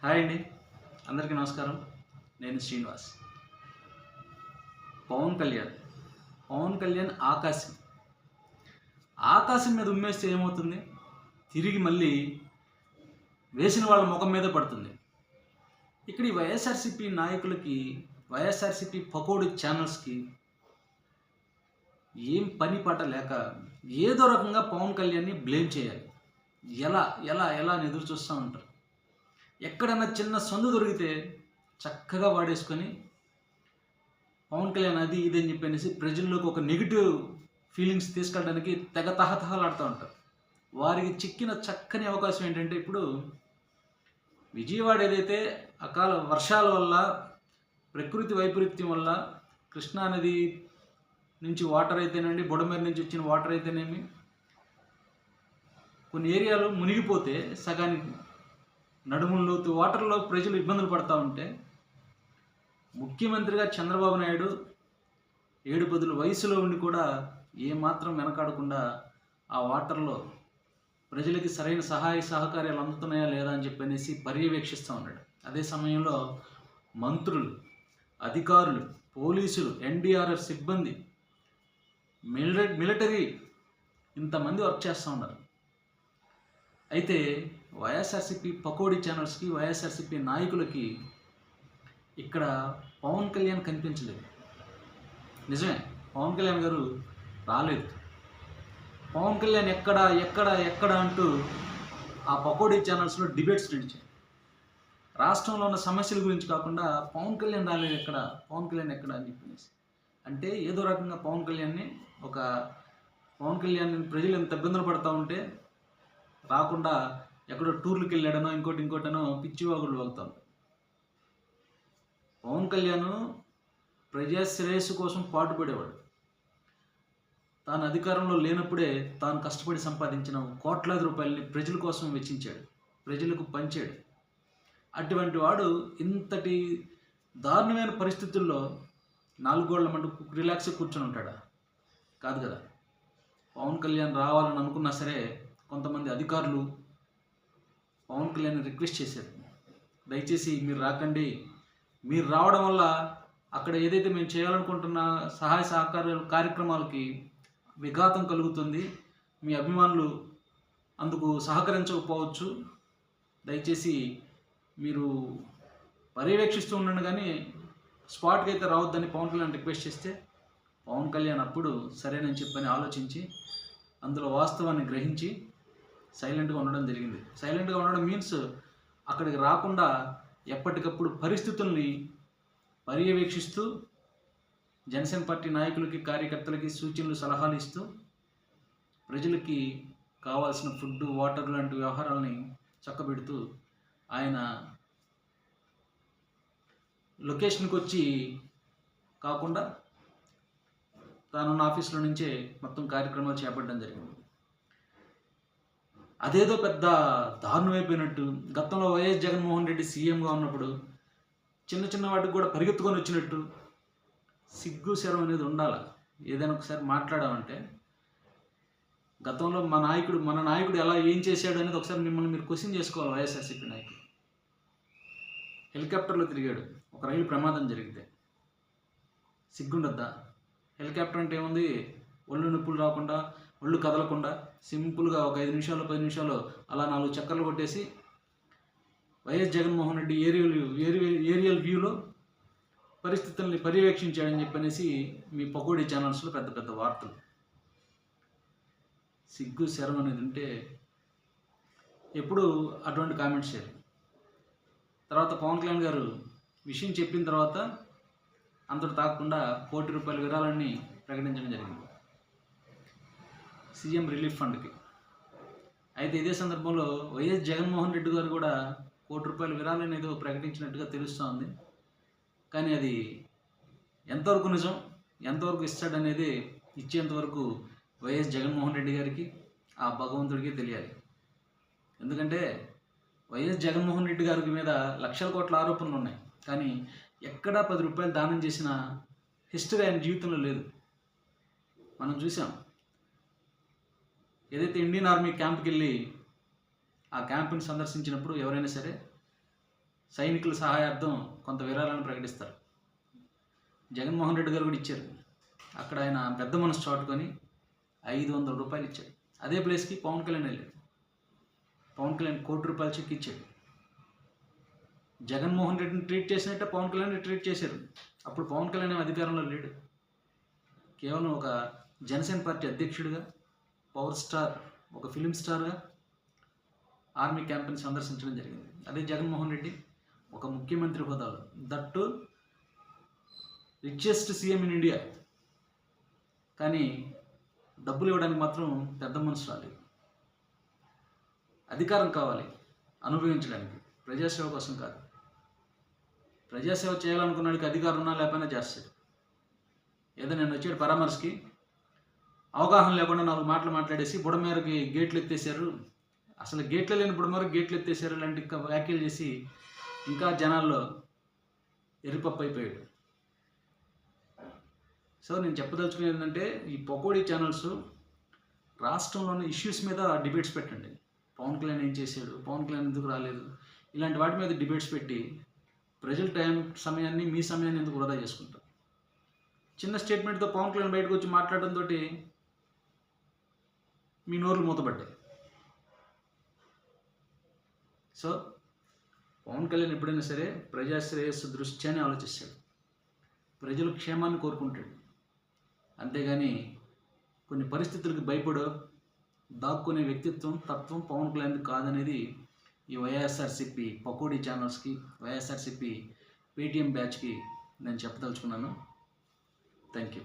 Hi అండి, అందరికీ నమస్కారం. నేను శ్రీనివాస్. పవన్ కళ్యాణ్ పవన్ కళ్యాణ్ ఆకాశం మీద ఉమ్మేస్తే ఏమవుతుంది? తిరిగి మళ్ళీ వేసిన వాళ్ళ ముఖం మీద పడుతుంది. ఇక్కడ ఈ వైఎస్ఆర్సీపీ నాయకులకి, వైఎస్ఆర్సీపీ పకోడీ ఛానల్స్కి ఏం పని పాట లేక ఏదో రకంగా పవన్ కళ్యాణ్ని బ్లేమ్ చేయాలి. ఎలా ఎలా ఎలా అని ఎదురు చూస్తూ ఉంటారు. ఎక్కడన్నా చిన్న సందు దొరికితే చక్కగా వాడేసుకొని పవన్ కళ్యాణ్ అది ఇది అని చెప్పనేసి ప్రజల్లోకి ఒక నెగిటివ్ ఫీలింగ్స్ తీసుకెళ్ళడానికి తెగ తహతహలాడుతూ ఉంటారు. వారికి చిక్కిన చక్కని అవకాశం ఏంటంటే, ఇప్పుడు విజయవాడ ఏదైతే అకాల వర్షాల వల్ల, ప్రకృతి వైపరీత్యం వల్ల కృష్ణానది నుంచి వాటర్ అయితేనండి, బుడమేరు నుంచి వచ్చిన వాటర్ అయితేనేమి, కొన్ని ఏరియాలు మునిగిపోతే సగానికి నడుముల్లోతు వాటర్లో ప్రజలు ఇబ్బందులు పడుతూ ఉంటే, ముఖ్యమంత్రిగా చంద్రబాబు నాయుడు 7 వయసులో ఉండి కూడా ఏమాత్రం వెనకాడకుండా ఆ వాటర్లో ప్రజలకి సరైన సహాయ సహకార్యాలు అందుతున్నాయా లేదా అని చెప్పనేసి పర్యవేక్షిస్తూ ఉన్నాడు. అదే సమయంలో మంత్రులు, అధికారులు, పోలీసులు, ఎన్డీఆర్ఎఫ్ సిబ్బంది, మిలిటరీ ఇంతమంది వర్క్ చేస్తూ ఉన్నారు. అయితే వైఎస్ఆర్సీపీ పకోడీ ఛానల్స్కి, వైఎస్ఆర్సీపీ నాయకులకి ఇక్కడ పవన్ కళ్యాణ్ కనిపించలేదు. నిజమే, పవన్ కళ్యాణ్ గారు రాలేదు. పవన్ కళ్యాణ్ ఎక్కడ ఎక్కడ ఎక్కడ అంటూ ఆ పకోడీ ఛానల్స్లో డిబేట్స్ నడిచాయి. రాష్ట్రంలో ఉన్న సమస్యల గురించి కాకుండా పవన్ కళ్యాణ్ రాలేదు, ఎక్కడ పవన్ కళ్యాణ్ ఎక్కడ అని చెప్పేసి. అంటే ఏదో రకంగా పవన్ కళ్యాణ్ ప్రజలు ఎంత ఇబ్బందులు పడుతూ ఉంటే రాకుండా ఎక్కడో టూర్లకు వెళ్ళాడనో ఇంకోటనో పిచ్చివాగుళ్ళు వాగుతాం. పవన్ కళ్యాణ్ ప్రజా శ్రేయస్సు కోసం పాటుపడేవాడు. తాను అధికారంలో లేనప్పుడే తాను కష్టపడి సంపాదించిన కోట్లాది రూపాయలని ప్రజల కోసం వెచ్చించాడు, ప్రజలకు పంచాడు. అటువంటి వాడు ఇంతటి దారుణమైన పరిస్థితుల్లో 4 గోళ్ల మంటూ రిలాక్స్గా కూర్చొని ఉంటాడా? కాదు కదా. పవన్ కళ్యాణ్ రావాలని అనుకున్నా సరే కొంతమంది అధికారులు పవన్ కళ్యాణ్ రిక్వెస్ట్ చేశారు, దయచేసి మీరు రాకండి, మీరు రావడం వల్ల అక్కడ ఏదైతే మేము చేయాలనుకుంటున్న సహాయ సహకార కార్యక్రమాలకి విఘాతం కలుగుతుంది, మీ అభిమానులు అందుకు సహకరించకపోవచ్చు, దయచేసి మీరు పర్యవేక్షిస్తూ ఉండండి కానీ స్పాట్కి అయితే రావద్దని పవన్ కళ్యాణ్ రిక్వెస్ట్ చేస్తే, పవన్ కళ్యాణ్ అప్పుడు సరేనని చెప్పని ఆలోచించి అందులో వాస్తవాన్ని గ్రహించి సైలెంట్గా ఉండడం జరిగింది. సైలెంట్గా ఉండడం మీన్స్ అక్కడికి రాకుండా ఎప్పటికప్పుడు పరిస్థితుల్ని పర్యవేక్షిస్తూ జనసేన పార్టీ నాయకులకి, కార్యకర్తలకి సూచనలు, సలహాలు ఇస్తూ ప్రజలకి కావాల్సిన ఫుడ్, వాటర్ లాంటి వ్యవహారాలని చక్కబెడుతూ ఆయన లొకేషన్కి వచ్చి కాకుండా తానున్న ఆఫీసులో నుంచే మొత్తం కార్యక్రమాలు చేపట్టడం జరిగింది. అదేదో పెద్ద దారుణమైపోయినట్టు, గతంలో వైఎస్ జగన్మోహన్ రెడ్డి సీఎంగా ఉన్నప్పుడు చిన్న వాటికి కూడా పరిగెత్తుకొని వచ్చినట్టు సిగ్గు శరం అనేది ఉండాలి. ఏదైనా ఒకసారి మాట్లాడామంటే గతంలో మన నాయకుడు ఏం చేశాడు అనేది ఒకసారి మిమ్మల్ని మీరు క్వశ్చన్ చేసుకోవాలి. వైఎస్ఆర్సీపీ నాయకుడు హెలికాప్టర్లో తిరిగాడు, ఒక రైలు ప్రమాదం జరిగితే సిగ్గుండద్దా? హెలికాప్టర్ అంటే ఏముంది, ఒళ్ళు నొప్పులు రాకుండా, ఒళ్ళు కదలకుండా సింపుల్గా ఒక 5 నిమిషాలు 10 నిమిషాలు అలా 4 చక్కర్లు కొట్టేసి వైఎస్ జగన్మోహన్ రెడ్డి ఏరియల్ వ్యూలో పరిస్థితుల్ని పర్యవేక్షించాడని చెప్పనేసి మీ పకోడీ ఛానల్స్లో పెద్ద పెద్ద వార్తలు. సిగ్గు శరం అనేది ఉంటే ఎప్పుడు అటువంటి కామెంట్స్ చేయరు. తర్వాత పవన్ కళ్యాణ్ గారు విషయం చెప్పిన తర్వాత అంతటి తాకుండా ₹1 కోటి విరాళాన్ని ప్రకటించడం జరిగింది సీఎం రిలీఫ్ ఫండ్కి. అయితే ఇదే సందర్భంలో వైఎస్ జగన్మోహన్ రెడ్డి గారు కూడా ₹1 కోటి విరాళం ఏదో ప్రకటించినట్టుగా తెలుస్తోంది. కానీ అది ఎంతవరకు నిజం, ఎంతవరకు ఇస్తాడనేది ఇచ్చేంతవరకు వైఎస్ జగన్మోహన్ రెడ్డి గారికి, ఆ భగవంతుడికి తెలియాలి. ఎందుకంటే వైఎస్ జగన్మోహన్ రెడ్డి గారి మీద లక్షల కోట్ల ఆరోపణలు ఉన్నాయి, కానీ ఎక్కడా ₹10 దానం చేసిన హిస్టరీ ఆయన జీవితంలో లేదు. మనం చూసాం, ఏదైతే ఇండియన్ ఆర్మీ క్యాంప్కి వెళ్ళి ఆ క్యాంపుని సందర్శించినప్పుడు ఎవరైనా సరే సైనికుల సహాయార్థం కొంత విరాళాన్ని ప్రకటిస్తారు. జగన్మోహన్ రెడ్డి గారు కూడా ఇచ్చారు. అక్కడ ఆయన పెద్ద మనసు చాటుకొని 500 రూపాయలు ఇచ్చాడు. అదే ప్లేస్కి పవన్ కళ్యాణ్ వెళ్ళాడు. పవన్ కళ్యాణ్ ₹1,00,00,000 చెక్ ఇచ్చాడు. జగన్మోహన్ రెడ్డిని ట్రీట్ చేసినట్టే పవన్ కళ్యాణ్ ట్రీట్ చేశారు. అప్పుడు పవన్ కళ్యాణ్ ఏం అధికారంలో లేడు. కేవలం ఒక జనసేన పార్టీ అధ్యక్షుడిగా, పవర్ స్టార్, ఒక ఫిలిం స్టార్గా ఆర్మీ క్యాంప్ని సందర్శించడం జరిగింది. అదే జగన్మోహన్ రెడ్డి ఒక ముఖ్యమంత్రి హోదాలో, that richest CM in India, కానీ డబ్బులు ఇవ్వడానికి మాత్రం పెద్ద మనసు రాలేదు. అధికారం కావాలి అనుభవించడానికి, ప్రజాసేవ కోసం కాదు. ప్రజాసేవ చేయాలనుకున్న వాడికి అధికారం ఉన్నా లేకపోయినా చేస్తాడు. ఏదో నేను వచ్చాడు పరామర్శకి, అవగాహన లేకుండా 4 మాటలు మాట్లాడేసి బుడమేరకి గేట్లు ఎత్తేసారు, అసలు గేట్లు లేని బుడమేరకు గేట్లు ఎత్తేసారు లాంటి వ్యాఖ్యలు చేసి ఇంకా జనాల్లో ఎరిపప్పు అయిపోయాడు. సో నేను చెప్పదలుచుకునేది ఏంటంటే, ఈ పకోడీ ఛానల్స్ రాష్ట్రంలోని ఇష్యూస్ మీద డిబేట్స్ పెట్టండి. పవన్ కళ్యాణ్ ఏం చేశాడు, పవన్ కళ్యాణ్ ఎందుకు రాలేదు, ఇలాంటి వాటి మీద డిబేట్స్ పెట్టి ప్రజల సమయాన్ని, మీ సమయాన్ని ఎందుకు వృధా చేసుకుంటారు. చిన్న స్టేట్మెంట్తో పవన్ కళ్యాణ్ బయటకు వచ్చి మాట్లాడడంతో మీ నోర్లు మూతపడ్డాయి. సో పవన్ కళ్యాణ్ ఎప్పుడైనా సరే ప్రజాశ్రేయస్సు దృష్ట్యాన్ని ఆలోచిస్తాడు, ప్రజల క్షేమాన్ని కోరుకుంటాడు. అంతేగాని కొన్ని పరిస్థితులకు భయపడో దాక్కునే వ్యక్తిత్వం, తత్వం పవన్ కళ్యాణ్ కాదనేది ఈ వైఎస్ఆర్సీపీ పకోడీ ఛానల్స్కి, వైఎస్ఆర్సీపీ పేటీఎం బ్యాచ్కి నేను చెప్పదలుచుకున్నాను. Thank you.